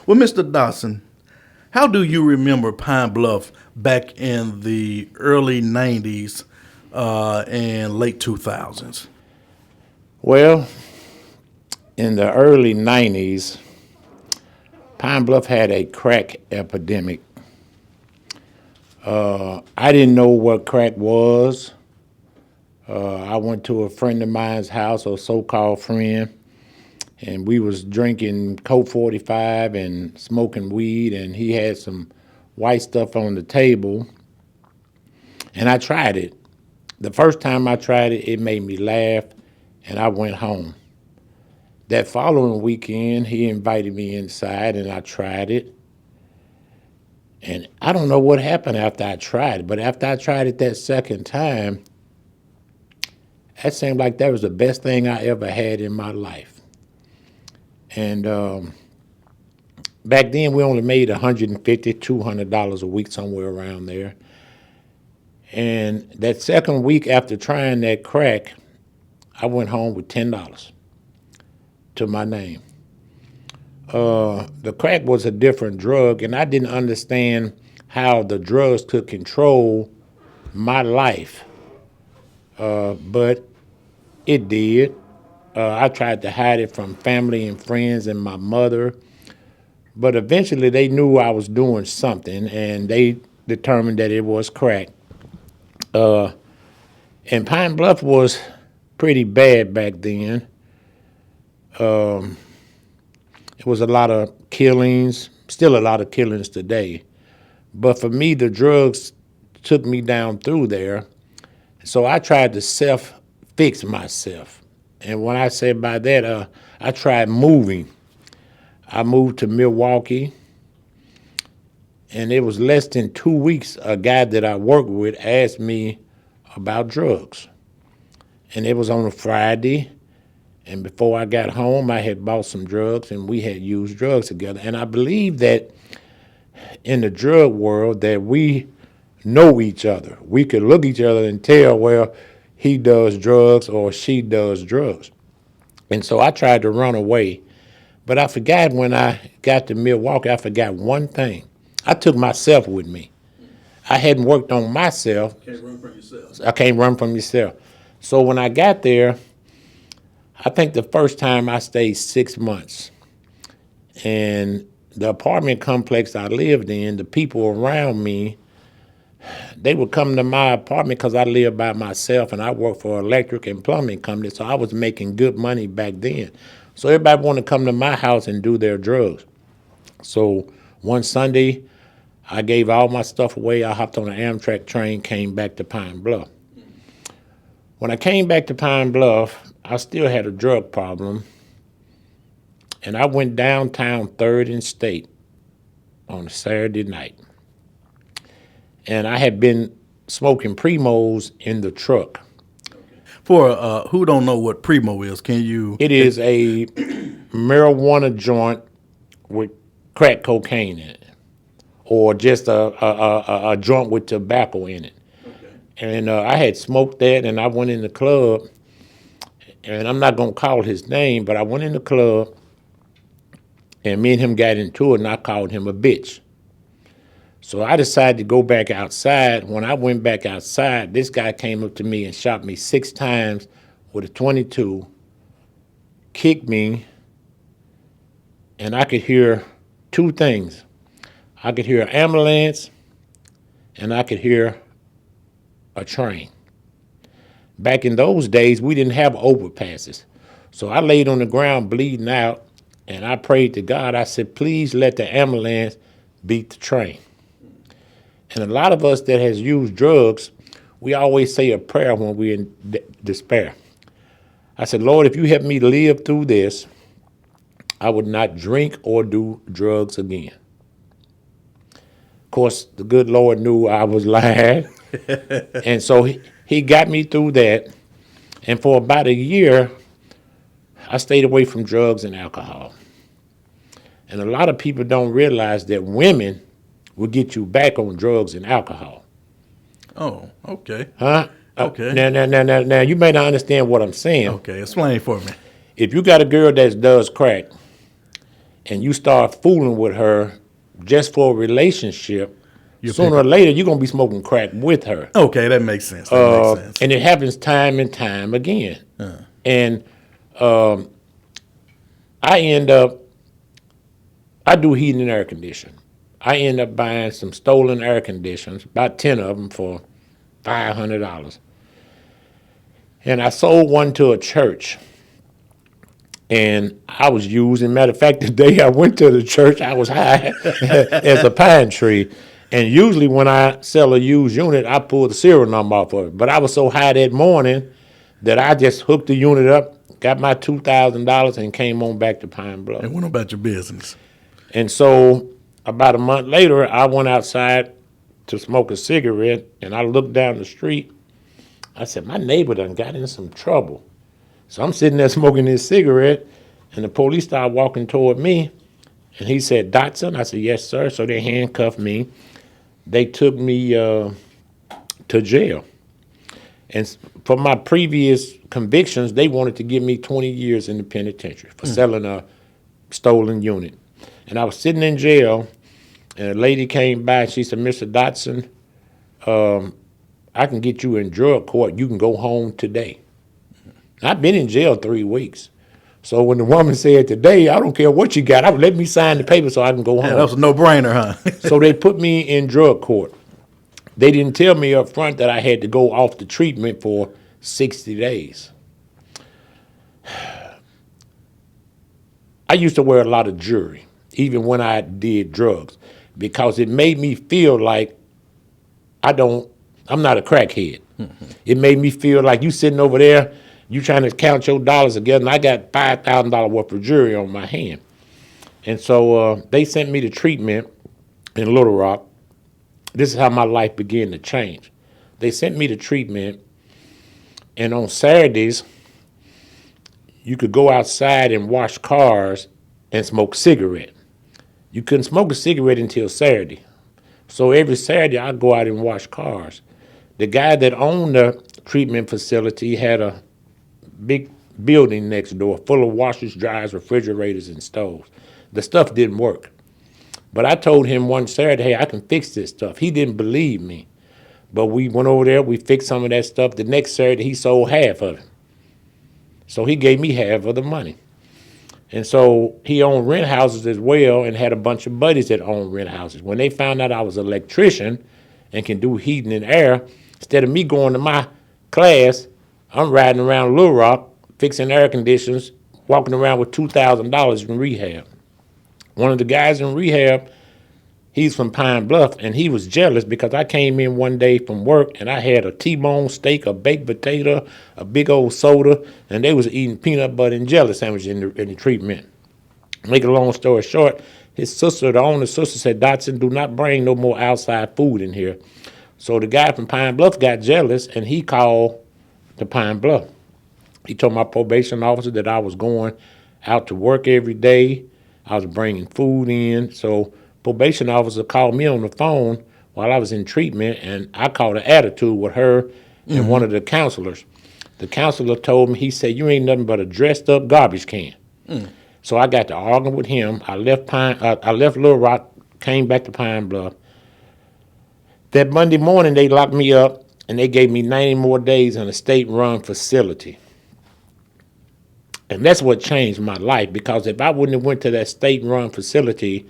Well, Mr. Dotson, how do you remember Pine Bluff back in the early 90s and late 2000s? Well, in the early 90s, Pine Bluff had a crack epidemic. I didn't know what crack was. I went to a friend of mine's house, a so-called friend, and we was drinking Coke 45 and smoking weed, and he had some white stuff on the table, and I tried it. The first time I tried it, it made me laugh, and I went home. That following weekend, he invited me inside, and I tried it. And I don't know what happened after I tried it, but after I tried it that second time, that seemed like that was the best thing I ever had in my life. And back then, we only made $150, $200 a week, somewhere around there. And that second week after trying that crack, I went home with $10 to my name. The crack was a different drug, and I didn't understand how the drugs could control my life, but it did. I tried to hide it from family and friends and my mother, but eventually they knew I was doing something, and they determined that it was crack. And Pine Bluff was pretty bad back then. It was a lot of killings, still a lot of killings today. But for me, the drugs took me down through there. So I tried to self-fix myself. And when I say by that, I tried moving. I moved to Milwaukee, and it was less than 2 weeks, a guy that I worked with asked me about drugs. And it was on a Friday, and before I got home, I had bought some drugs, and we had used drugs together. And I believe that in the drug world that we know each other. We could look each other and tell, well, he does drugs or she does drugs. And so I tried to run away, but I forgot when I got to Milwaukee, I forgot one thing. I took myself with me. I hadn't worked on myself. Can't run from yourself. I can't run from yourself. So when I got there, I think the first time I stayed 6 months. And the apartment complex I lived in, the people around me, they would come to my apartment because I lived by myself and I worked for an electric and plumbing company, so I was making good money back then. So everybody wanted to come to my house and do their drugs. So one Sunday, I gave all my stuff away. I hopped on an Amtrak train, came back to Pine Bluff. When I came back to Pine Bluff, I still had a drug problem, and I went downtown 3rd and State on a Saturday night. And I had been smoking Primos in the truck. For who don't know what Primo is, can you? It is a marijuana joint with crack cocaine in it, or just a joint with tobacco in it. Okay. And I had smoked that, and I went in the club, and I'm not going to call his name, but I went in the club, and me and him got into it, and I called him a bitch. So I decided to go back outside. When I went back outside, this guy came up to me and shot me 6 times with a 22, kicked me, and I could hear 2 things. I could hear an ambulance, and I could hear a train. Back in those days, we didn't have overpasses. So I laid on the ground bleeding out, and I prayed to God. I said, please let the ambulance beat the train. And a lot of us that has used drugs, we always say a prayer when we're in despair. I said, Lord, if you help me live through this, I would not drink or do drugs again. Of course, the good Lord knew I was lying. And so he got me through that. And for about a year, I stayed away from drugs and alcohol. And a lot of people don't realize that women will get you back on drugs and alcohol. Oh, okay. Huh? Okay. Now, you may not understand what I'm saying. Okay, explain for me. If you got a girl that does crack and you start fooling with her just for a relationship, You pick sooner or up. later you're gonna be smoking crack with her. Okay, that makes sense. That makes sense. And it happens time and time again. And I end up, I do heating and air conditioning. I end up buying some stolen air conditioners, about 10 of them for $500. And I sold one to a church. And I was using, matter of fact, the day I went to the church, I was high as a pine tree. And usually when I sell a used unit, I pull the serial number off of it. But I was so high that morning that I just hooked the unit up, got my $2,000, and came on back to Pine Bluff. And what about your business? And so about a month later, I went outside to smoke a cigarette, and I looked down the street. I said, my neighbor done got in some trouble. So I'm sitting there smoking this cigarette, and the police started walking toward me, and he said, Dotson? I said, yes, sir. So they handcuffed me. They took me to jail. And for my previous convictions, they wanted to give me 20 years in the penitentiary for selling a stolen unit. And I was sitting in jail, and a lady came by, and she said, Mr. Dotson, I can get you in drug court. You can go home today. I've been in jail 3 weeks. So when the woman said today, I don't care what you got, let me sign the paper so I can go home. Yeah, that was a no-brainer, huh? So they put me in drug court. They didn't tell me up front that I had to go off the treatment for 60 days. I used to wear a lot of jewelry, even when I did drugs, because it made me feel like I'm not a crackhead. It made me feel like you sitting over there, you trying to count your dollars together, and I got $5,000 worth of jewelry on my hand. And so they sent me to treatment in Little Rock. This is how my life began to change. They sent me to treatment, and on Saturdays, you could go outside and wash cars and smoke a cigarette. You couldn't smoke a cigarette until Saturday. So every Saturday, I'd go out and wash cars. The guy that owned the treatment facility had a big building next door full of washers, dryers, refrigerators, and stoves. The stuff didn't work. But I told him one Saturday, hey, I can fix this stuff. He didn't believe me. But we went over there, we fixed some of that stuff. The next Saturday, he sold half of it. So he gave me half of the money. And so he owned rent houses as well and had a bunch of buddies that owned rent houses. When they found out I was an electrician and can do heating and air, instead of me going to my class, I'm riding around Little Rock, fixing air conditioners, walking around with $2,000 in rehab. One of the guys in rehab, he's from Pine Bluff, and he was jealous because I came in one day from work and I had a T-bone steak, a baked potato, a big old soda, and they was eating peanut butter and jelly sandwich in the treatment. Make a long story short, his sister, the owner's sister, said, Dotson, do not bring no more outside food in here. So the guy from Pine Bluff got jealous, and he called to Pine Bluff. He told my probation officer that I was going out to work every day. I was bringing food in. So probation officer called me on the phone while I was in treatment, and I caught an attitude with her and one of the counselors. The counselor told me, he said, you ain't nothing but a dressed up garbage can. So I got to arguing with him. I left Little Rock, came back to Pine Bluff. That Monday morning, they locked me up, and they gave me 90 more days in a state-run facility. And that's what changed my life, because if I wouldn't have went to that state-run facility,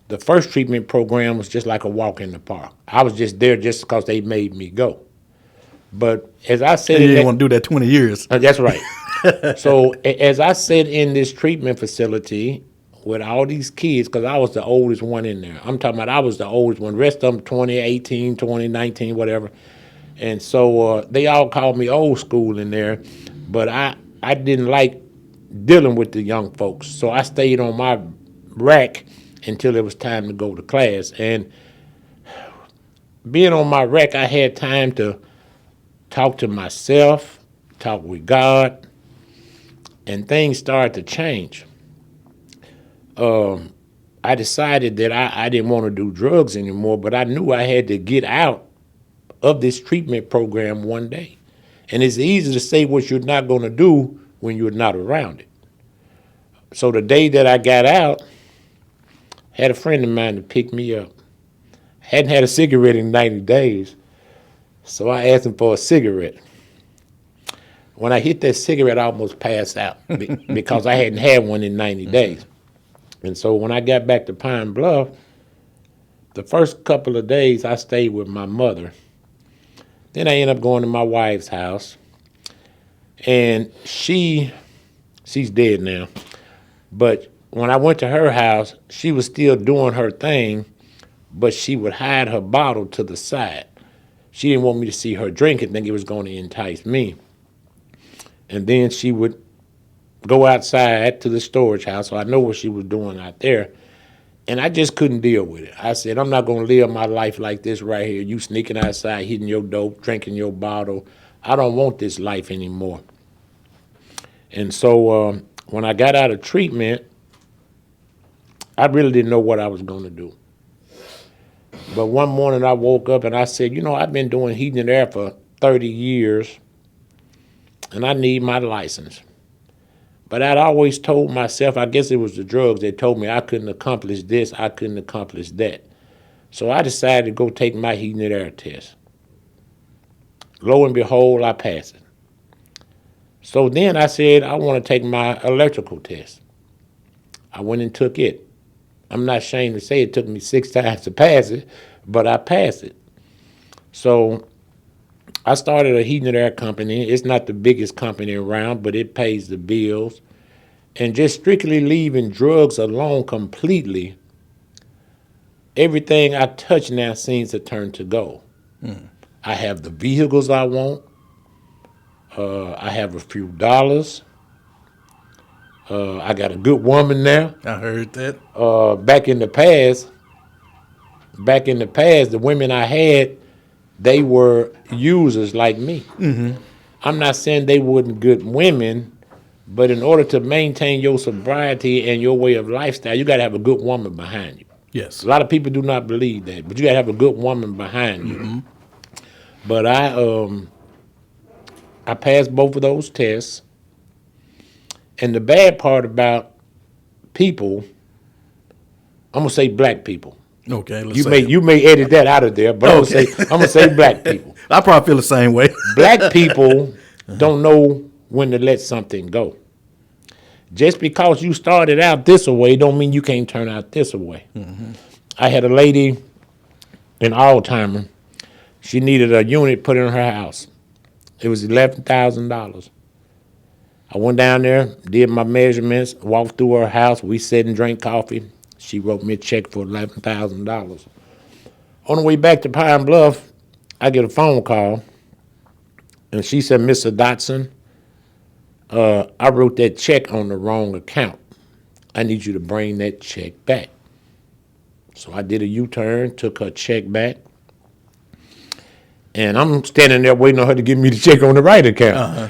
the first treatment program was just like a walk in the park. I was just there just because they made me go. But as I said, You didn't want to do that 20 years. that's right. So as I sat in this treatment facility with all these kids, because I was the oldest one in there. I'm talking about I was the oldest one. The rest of them 20, 18, 20, 19, whatever. And so they all called me old school in there. But I didn't like dealing with the young folks. So I stayed on my rack until it was time to go to class. And being on my rack, I had time to talk to myself, talk with God, and things started to change. I decided that I didn't want to do drugs anymore, but I knew I had to get out of this treatment program one day. And it's easy to say what you're not going to do when you're not around it. So the day that I got out, Had a friend of mine to pick me up. Hadn't had a cigarette in 90 days, so I asked him for a cigarette. When I hit that cigarette, I almost passed out because I hadn't had one in 90 days. And so when I got back to Pine Bluff, the first couple of days I stayed with my mother. Then I ended up going to my wife's house. And she's dead now. But when I went to her house, she was still doing her thing, but she would hide her bottle to the side. She didn't want me to see her drink and think it was going to entice me. And then she would go outside to the storage house, so I know what she was doing out there. And I just couldn't deal with it. I said, I'm not going to live my life like this right here. You sneaking outside, hitting your dope, drinking your bottle. I don't want this life anymore. And so when I got out of treatment, I really didn't know what I was going to do. But one morning I woke up and I said, I've been doing heating and air for 30 years, and I need my license. But I'd always told myself, I guess it was the drugs that told me I couldn't accomplish this, I couldn't accomplish that. So I decided to go take my heating and air test. Lo and behold, I passed it. So then I said, I want to take my electrical test. I went and took it. I'm not ashamed to say it took me 6 times to pass it, but I passed it. So I started a heating and air company. It's not the biggest company around, but it pays the bills. And just strictly leaving drugs alone completely, everything I touch now seems to turn to gold. I have the vehicles I want. I have a few dollars. I got a good woman now. I heard that. Back in the past, the women I had, they were users like me. Mm-hmm. I'm not saying they weren't good women, but in order to maintain your sobriety and your way of lifestyle, you got to have a good woman behind you. Yes. A lot of people do not believe that, but you got to have a good woman behind you. Mm-hmm. But I passed both of those tests. And the bad part about people, I'm gonna say black people. Okay, You may edit that out of there, but okay. I'm gonna say black people. I probably feel the same way. Black people don't know when to let something go. Just because you started out this way don't mean you can't turn out this way. Mm-hmm. I had a lady, an all-timer. She needed a unit put in her house. It was $11,000. I went down there, did my measurements, walked through her house. We sat and drank coffee. She wrote me a check for $11,000. On the way back to Pine Bluff, I get a phone call, and she said, Mr. Dotson, I wrote that check on the wrong account. I need you to bring that check back. So I did a U-turn, took her check back, and I'm standing there waiting on her to give me the check on the right account. Uh-huh.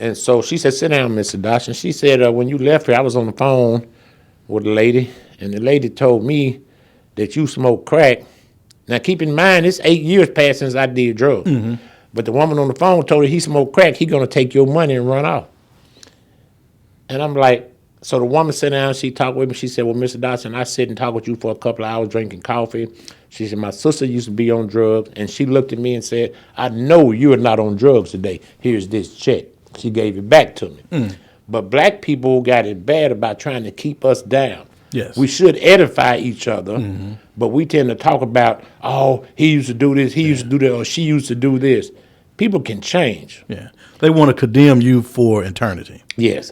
And so she said, sit down, Mr. Dotson. She said, when you left here, I was on the phone with a lady, and the lady told me that you smoke crack. Now, keep in mind, it's 8 years past since I did drugs. Mm-hmm. But the woman on the phone told her he smoked crack. He going to take your money and run off. And I'm like, so the woman sat down, she talked with me. She said, well, Mr. Dotson, I sit and talk with you for a couple of hours drinking coffee. She said, my sister used to be on drugs. And she looked at me and said, I know you are not on drugs today. Here's this check. She gave it back to me. Mm. But black people got it bad about trying to keep us down. Yes. We should edify each other, mm-hmm. but we tend to talk about, oh, he used to do this, he used to do that, or she used to do this. People can change. Yeah. They want to condemn you for eternity. Yes.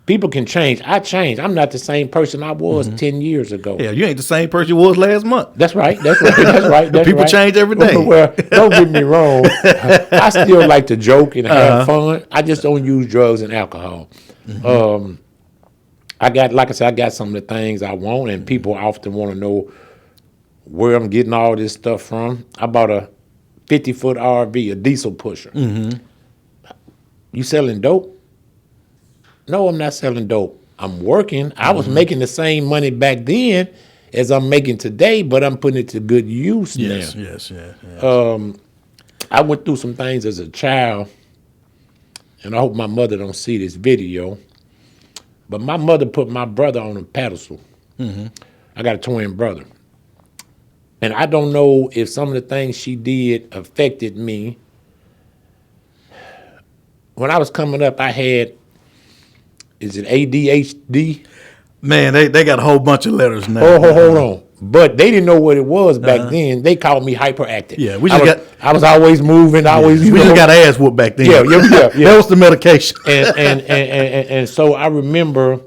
People can change. I changed. I'm not the same person I was 10 years ago. Yeah, you ain't the same person you was last month. That's right. People change every day. Well, don't get me wrong. I still like to joke and have fun. I just don't use drugs and alcohol. Mm-hmm. I got some of the things I want, and people often want to know where I'm getting all this stuff from. I bought a 50-foot RV, a diesel pusher. Mm-hmm. You selling dope? No, I'm not selling dope. I'm working. I was making the same money back then as I'm making today, but I'm putting it to good use now. Yes. I went through some things as a child, and I hope my mother don't see this video, but my mother put my brother on a pedestal. Mm-hmm. I got a twin brother. And I don't know if some of the things she did affected me. When I was coming up, I had, is it ADHD? Man, they got a whole bunch of letters now. Hold on. But they didn't know what it was back then. They called me hyperactive. Yeah, I was always moving, always. We just got ass whooped back then. Yeah. That was the medication. And so I remember,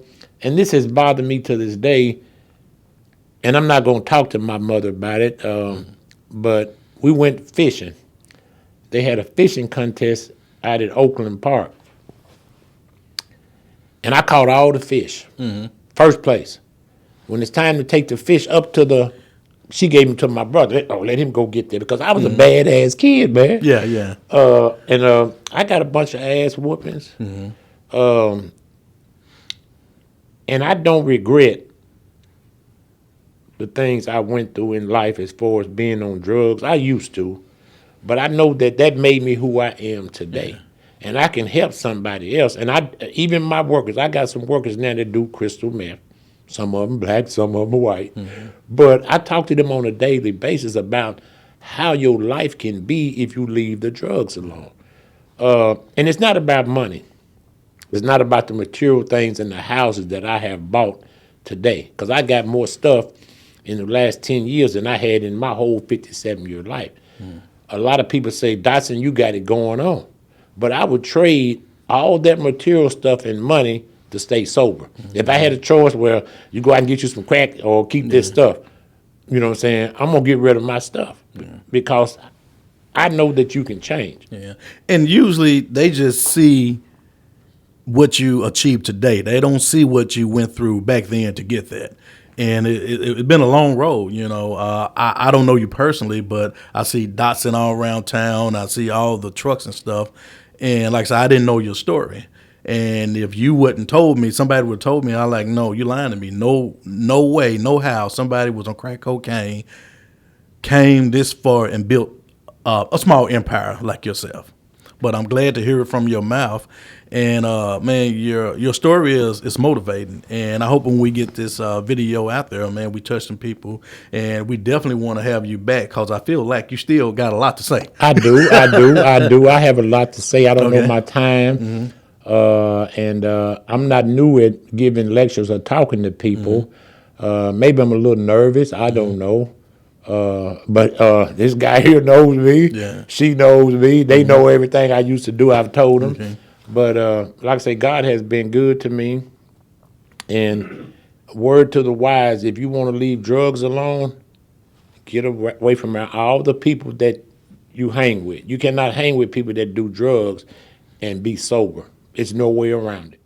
and this has bothered me to this day, and I'm not going to talk to my mother about it, but we went fishing. They had a fishing contest out at Oakland Park. And I caught all the fish. First place. When it's time to take the fish up to she gave them to my brother. Let him go get there, because I was a badass kid, man. Yeah. And I got a bunch of ass whoopings. And I don't regret the things I went through in life as far as being on drugs. I used to, but I know that made me who I am today. Yeah. And I can help somebody else. And even my workers, I got some workers now that do crystal meth. Some of them black, some of them white. But I talk to them on a daily basis about how your life can be if you leave the drugs alone. And it's not about money. It's not about the material things in the houses that I have bought today, because I got more stuff in the last 10 years than I had in my whole 57-year life. A lot of people say, Dotson, you got it going on. But I would trade all that material stuff and money to stay sober. If I had a choice where you go out and get you some crack or keep this stuff, you know what I'm saying, I'm going to get rid of my stuff because I know that you can change. Yeah. And usually they just see what you achieved today. They don't see what you went through back then to get that. And it's been a long road, you know. I don't know you personally, but I see Dotson all around town. I see all the trucks and stuff. And like I said, I didn't know your story. And if you wouldn't told me, somebody would have told me, I like, no, you're lying to me. No way, no how. Somebody was on crack cocaine, came this far and built a small empire like yourself. But I'm glad to hear it from your mouth. And man, your story is motivating. And I hope when we get this video out there, man, we touch some people. And we definitely want to have you back, because I feel like you still got a lot to say. I do. I have a lot to say. I don't know my time. And I'm not new at giving lectures or talking to people. Maybe I'm a little nervous. I don't know. But this guy here knows me. Yeah. She knows me. They know everything I used to do. I've told them. Okay. But like I say, God has been good to me. And word to the wise, if you want to leave drugs alone, get away from all the people that you hang with. You cannot hang with people that do drugs and be sober. It's no way around it.